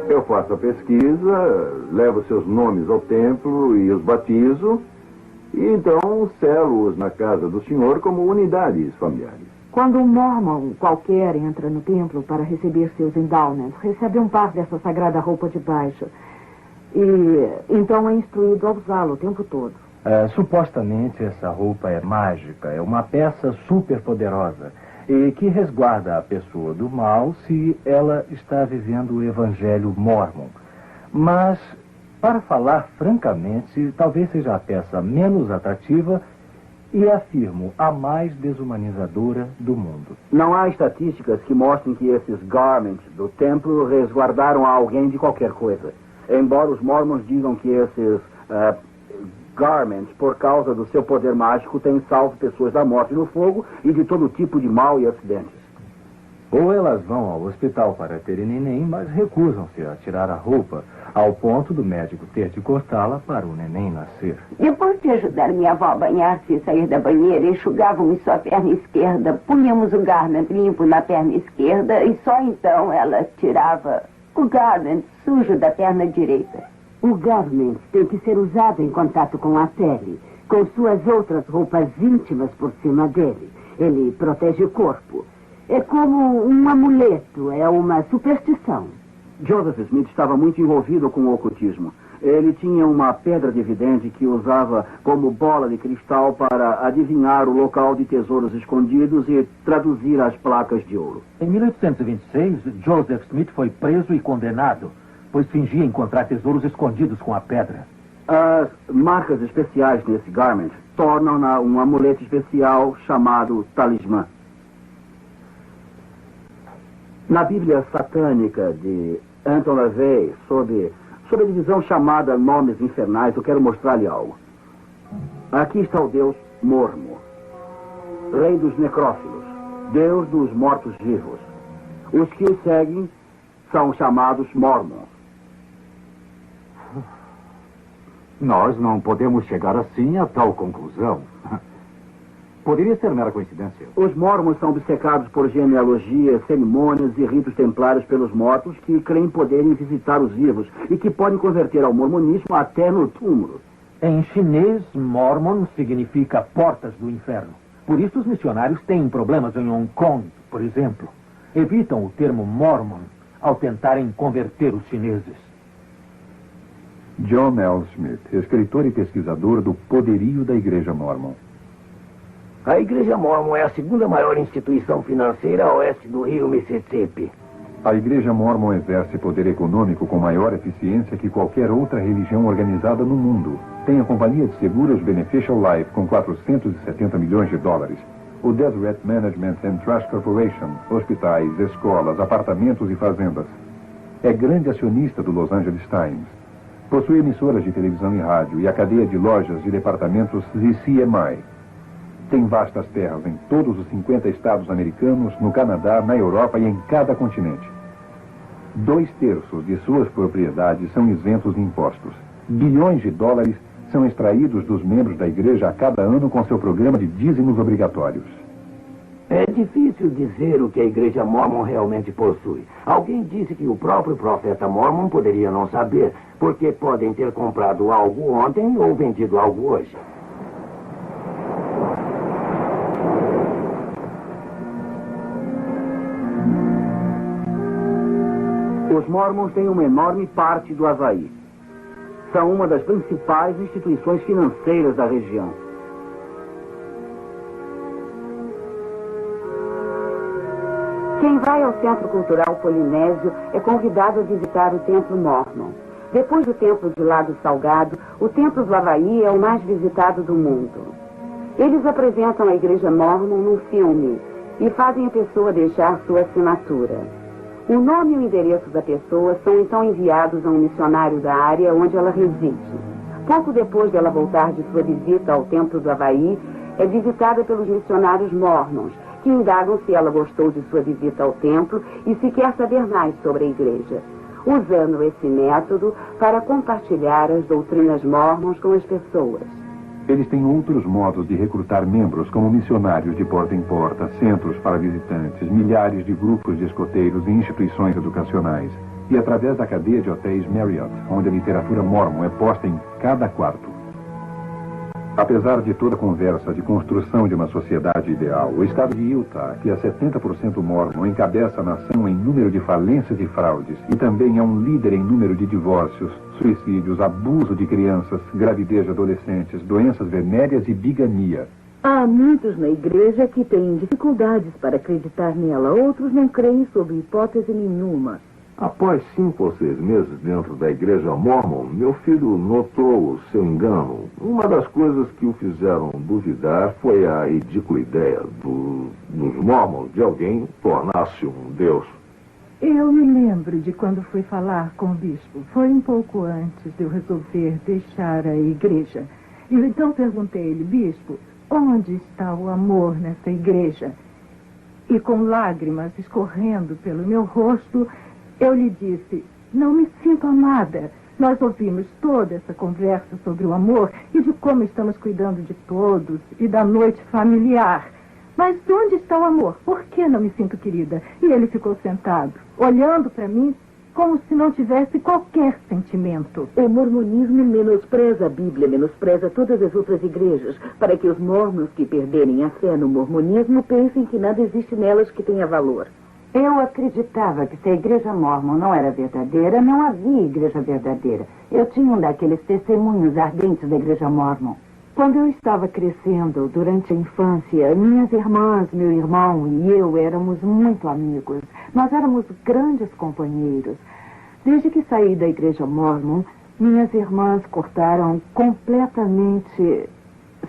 Eu faço a pesquisa, levo seus nomes ao templo e os batizo, e então selo-os na casa do senhor como unidades familiares. Quando um mormon qualquer entra no templo para receber seus endowments, recebe um par dessa sagrada roupa de baixo. E então é instruído a usá-lo o tempo todo. Supostamente essa roupa é mágica, é uma peça super poderosa e que resguarda a pessoa do mal se ela está vivendo o evangelho mormon. Mas, para falar francamente, talvez seja a peça menos atrativa e, afirmo, a mais desumanizadora do mundo. Não há estatísticas que mostrem que esses garments do templo resguardaram alguém de qualquer coisa. Embora os mormons digam que esses garments, por causa do seu poder mágico, têm salvo pessoas da morte no fogo e de todo tipo de mal e acidentes. Ou elas vão ao hospital para terem neném, mas recusam-se a tirar a roupa, ao ponto do médico ter de cortá-la para o neném nascer. Depois de ajudar minha avó a banhar-se e sair da banheira, enxugávamos sua perna esquerda, punhamos o garment limpo na perna esquerda e só então ela tirava o garment sujo da perna direita. O garment tem que ser usado em contato com a pele, com suas outras roupas íntimas por cima dele. Ele protege o corpo. É como um amuleto, é uma superstição. Joseph Smith estava muito envolvido com o ocultismo. Ele tinha uma pedra de vidente que usava como bola de cristal para adivinhar o local de tesouros escondidos e traduzir as placas de ouro. Em 1826, Joseph Smith foi preso e condenado, pois fingia encontrar tesouros escondidos com a pedra. As marcas especiais nesse garment tornam-na um amuleto especial chamado talismã. Na Bíblia satânica de Anton LaVey, sob a divisão chamada Nomes Infernais, eu quero mostrar-lhe algo. Aqui está o Deus Mormo, rei dos necrófilos, Deus dos mortos-vivos. Os que o seguem são chamados Mormons. Nós não podemos chegar assim a tal conclusão. Poderia ser mera coincidência. Os mormons são obcecados por genealogias, cerimônias e ritos templários pelos mortos que creem poderem visitar os vivos e que podem converter ao mormonismo até no túmulo. Em chinês, mormon significa portas do inferno. Por isso os missionários têm problemas em Hong Kong, por exemplo. Evitam o termo mormon ao tentarem converter os chineses. John L. Smith, escritor e pesquisador do poderio da Igreja Mormon. A Igreja Mormon é a segunda maior instituição financeira a oeste do rio Mississippi. A Igreja Mormon exerce poder econômico com maior eficiência que qualquer outra religião organizada no mundo. Tem a companhia de seguros Beneficial Life com 470 milhões de dólares. O Deseret Management and Trust Corporation, hospitais, escolas, apartamentos e fazendas. É grande acionista do Los Angeles Times. Possui emissoras de televisão e rádio e a cadeia de lojas e departamentos ZCMI. Tem vastas terras em todos os 50 estados americanos, no Canadá, na Europa e em cada continente. 2/3 de suas propriedades são isentos de impostos. Bilhões de dólares são extraídos dos membros da igreja a cada ano com seu programa de dízimos obrigatórios. É difícil dizer o que a Igreja Mormon realmente possui. Alguém disse que o próprio profeta Mormon poderia não saber, porque podem ter comprado algo ontem ou vendido algo hoje. Os Mormons têm uma enorme parte do Havaí. São uma das principais instituições financeiras da região. Quem vai ao Centro Cultural Polinésio é convidado a visitar o Templo Mormon. Depois do Templo de Lago Salgado, o Templo do Havaí é o mais visitado do mundo. Eles apresentam a Igreja Mormon num filme e fazem a pessoa deixar sua assinatura. O nome e o endereço da pessoa são então enviados a um missionário da área onde ela reside. Pouco depois dela voltar de sua visita ao Templo do Havaí, é visitada pelos missionários mormons, que indagam se ela gostou de sua visita ao templo e se quer saber mais sobre a igreja, usando esse método para compartilhar as doutrinas mormons com as pessoas. Eles têm outros modos de recrutar membros, como missionários de porta em porta, centros para visitantes, milhares de grupos de escoteiros e instituições educacionais. E através da cadeia de hotéis Marriott, onde a literatura mormon é posta em cada quarto. Apesar de toda a conversa de construção de uma sociedade ideal, o estado de Utah, que é 70% mormon, encabeça a nação em número de falências e fraudes e também é um líder em número de divórcios, suicídios, abuso de crianças, gravidez de adolescentes, doenças venéreas e bigamia. Há muitos na igreja que têm dificuldades para acreditar nela. Outros não creem sob hipótese nenhuma. Após 5 ou 6 meses dentro da igreja Mormon, meu filho notou o seu engano. Uma das coisas que o fizeram duvidar foi a ridícula ideia dos Mormons de alguém tornar-se um Deus. Eu me lembro de quando fui falar com o bispo. Foi um pouco antes de eu resolver deixar a igreja. E então perguntei-lhe, bispo, onde está o amor nessa igreja? E com lágrimas escorrendo pelo meu rosto, eu lhe disse, não me sinto amada. Nós ouvimos toda essa conversa sobre o amor e de como estamos cuidando de todos e da noite familiar. Mas onde está o amor? Por que não me sinto querida? E ele ficou sentado, olhando para mim como se não tivesse qualquer sentimento. O mormonismo menospreza a Bíblia, menospreza todas as outras igrejas, para que os mormons que perderem a fé no mormonismo pensem que nada existe nelas que tenha valor. Eu acreditava que se a igreja mormon não era verdadeira, não havia igreja verdadeira. Eu tinha um daqueles testemunhos ardentes da igreja mormon. Quando eu estava crescendo, durante a infância, minhas irmãs, meu irmão e eu éramos muito amigos. Nós éramos grandes companheiros. Desde que saí da igreja mormon, minhas irmãs cortaram completamente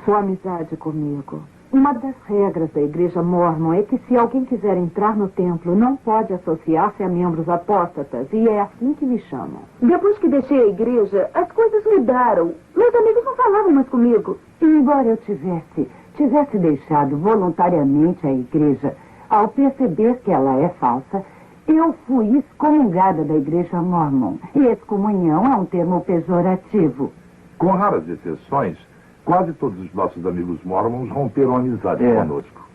sua amizade comigo. Uma das regras da igreja mormon é que se alguém quiser entrar no templo, não pode associar-se a membros apóstatas, e é assim que me chamam. Depois que deixei a igreja, as coisas mudaram. Meus amigos não falavam mais comigo. E embora eu tivesse deixado voluntariamente a igreja, ao perceber que ela é falsa, eu fui excomungada da igreja mormon. E excomunhão é um termo pejorativo. Com raras exceções, quase todos os nossos amigos mormons romperam amizade conosco.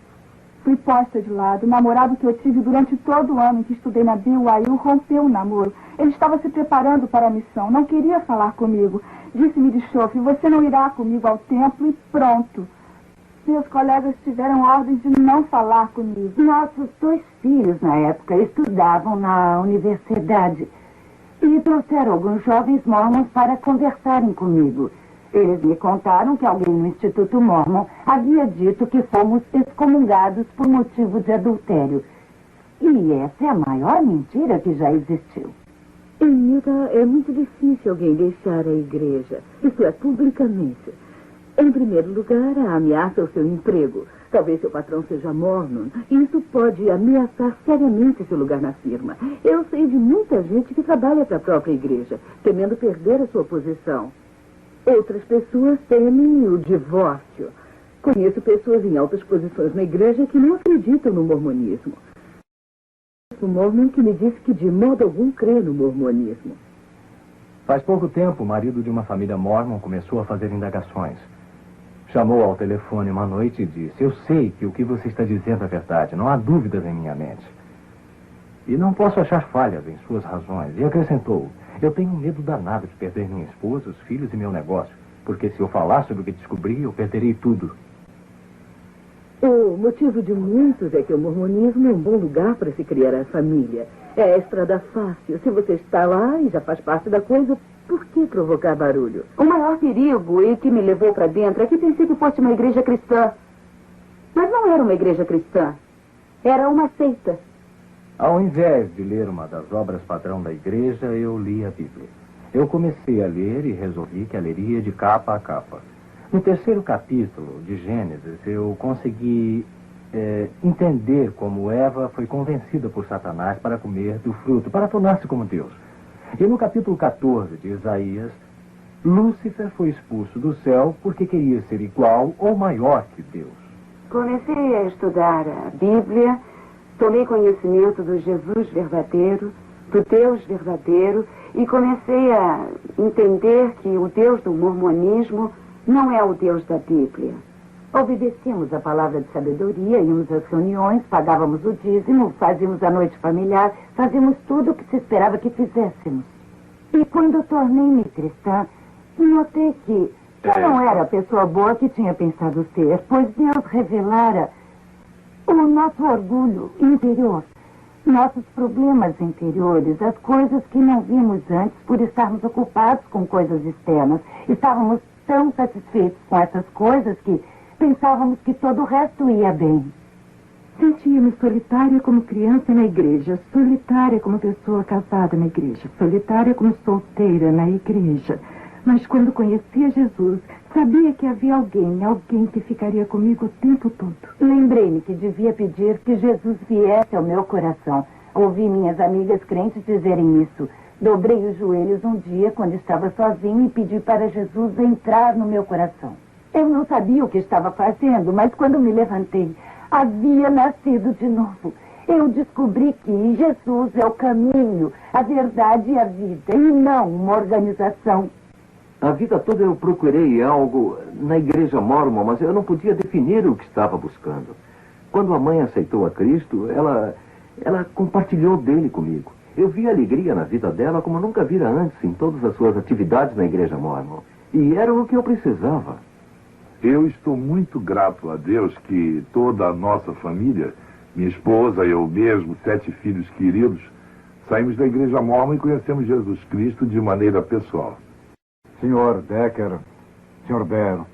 Fui posta de lado. O namorado que eu tive durante todo o ano em que estudei na BYU rompeu o namoro. Ele estava se preparando para a missão. Não queria falar comigo. Disse-me de chofre, você não irá comigo ao templo e pronto. Meus colegas tiveram ordem de não falar comigo. Nossos 2 filhos, na época, estudavam na universidade. E trouxeram alguns jovens mormons para conversarem comigo. Eles me contaram que alguém no Instituto Mormon havia dito que fomos excomungados por motivo de adultério. E essa é a maior mentira que já existiu. Em Utah é muito difícil alguém deixar a igreja. Isso é, publicamente. Em primeiro lugar, a ameaça ao seu emprego. Talvez seu patrão seja mormon. Isso pode ameaçar seriamente seu lugar na firma. Eu sei de muita gente que trabalha para a própria igreja, temendo perder a sua posição. Outras pessoas temem o divórcio. Conheço pessoas em altas posições na igreja que não acreditam no mormonismo. Um mormon que me disse que de modo algum crê no mormonismo. Faz pouco tempo, o marido de uma família mormon começou a fazer indagações. Chamou ao telefone uma noite e disse, eu sei que o que você está dizendo é verdade, não há dúvidas em minha mente. E não posso achar falhas em suas razões. E acrescentou, eu tenho um medo danado de perder minha esposa, os filhos e meu negócio, porque se eu falar sobre o que descobri, eu perderei tudo. O motivo de muitos é que o mormonismo é um bom lugar para se criar a família. É a estrada fácil. Se você está lá e já faz parte da coisa, por que provocar barulho? O maior perigo e que me levou para dentro é que pensei que fosse uma igreja cristã. Mas não era uma igreja cristã. Era uma seita. Ao invés de ler uma das obras padrão da igreja, eu li a Bíblia. Eu comecei a ler e resolvi que a leria de capa a capa. No 3º capítulo de Gênesis, eu consegui entender como Eva foi convencida por Satanás para comer do fruto, para tornar-se como Deus. E no capítulo 14 de Isaías, Lúcifer foi expulso do céu porque queria ser igual ou maior que Deus. Comecei a estudar a Bíblia, tomei conhecimento do Jesus verdadeiro, do Deus verdadeiro, e comecei a entender que o Deus do mormonismo Não é o Deus da Bíblia. Obedecíamos a palavra de sabedoria, íamos às reuniões, pagávamos o dízimo, fazíamos a noite familiar, fazíamos tudo o que se esperava que fizéssemos. E quando tornei-me cristã, notei que eu não era a pessoa boa que tinha pensado ser, pois Deus revelara o nosso orgulho interior, nossos problemas interiores, as coisas que não vimos antes por estarmos ocupados com coisas externas. Estávamos tão satisfeitos com essas coisas que pensávamos que todo o resto ia bem. Sentia-me solitária como criança na igreja, solitária como pessoa casada na igreja, solitária como solteira na igreja. Mas quando conhecia Jesus, sabia que havia alguém que ficaria comigo o tempo todo. Lembrei-me que devia pedir que Jesus viesse ao meu coração. Ouvi minhas amigas crentes dizerem isso. Dobrei os joelhos um dia quando estava sozinho e pedi para Jesus entrar no meu coração. Eu não sabia o que estava fazendo, mas quando me levantei, havia nascido de novo. Eu descobri que Jesus é o caminho, a verdade e a vida, e não uma organização. A vida toda eu procurei algo na igreja mórmon, mas eu não podia definir o que estava buscando. Quando a mãe aceitou a Cristo, ela compartilhou dele comigo. Eu vi alegria na vida dela como nunca vira antes em todas as suas atividades na igreja mórmon. E era o que eu precisava. Eu estou muito grato a Deus que toda a nossa família, minha esposa, eu mesmo, 7 filhos queridos, saímos da igreja mórmon e conhecemos Jesus Cristo de maneira pessoal. Senhor Decker, Sr. Bell,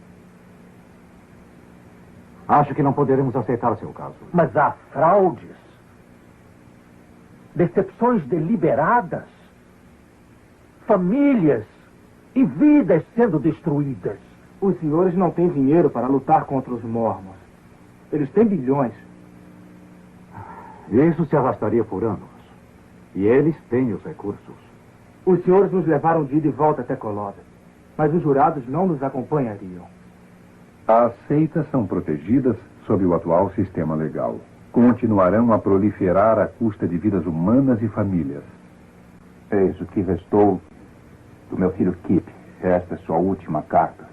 acho que não poderemos aceitar seu caso. Mas há fraudes, decepções deliberadas, famílias e vidas sendo destruídas. Os senhores não têm dinheiro para lutar contra os mormons. Eles têm bilhões. Isso se arrastaria por anos. E eles têm os recursos. Os senhores nos levaram de ida e volta até Colóbia, mas os jurados não nos acompanhariam. As seitas são protegidas sob o atual sistema legal. Continuarão a proliferar à custa de vidas humanas e famílias. Eis o que restou do meu filho Kip. Esta é sua última carta.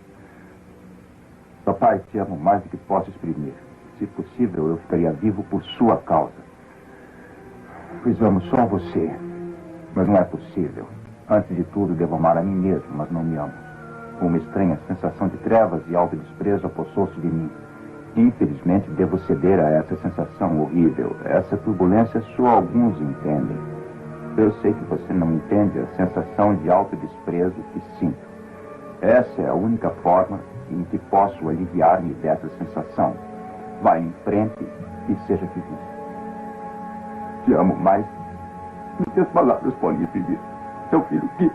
Papai, te amo mais do que posso exprimir. Se possível, eu ficaria vivo por sua causa. Pois amo só você. Mas não é possível. Antes de tudo, devo amar a mim mesmo, mas não me amo. Uma estranha sensação de trevas e autodesprezo apossou-se de mim. Infelizmente, devo ceder a essa sensação horrível. Essa turbulência só alguns entendem. Eu sei que você não entende a sensação de autodesprezo que sinto. Essa é a única forma em que posso aliviar-me dessa sensação. Vá em frente e seja feliz. Te amo mais do que as palavras podem imprimir. Seu filho, Kip.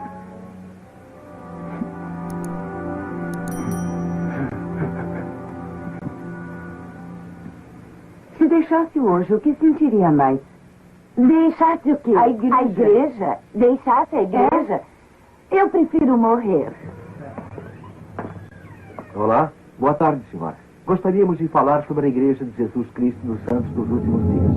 Se deixasse hoje, o que sentiria mais? Deixasse o quê? A igreja. A igreja? Deixasse a igreja? Eu prefiro morrer. Olá, boa tarde, senhora. Gostaríamos de falar sobre a Igreja de Jesus Cristo dos Santos dos Últimos Dias.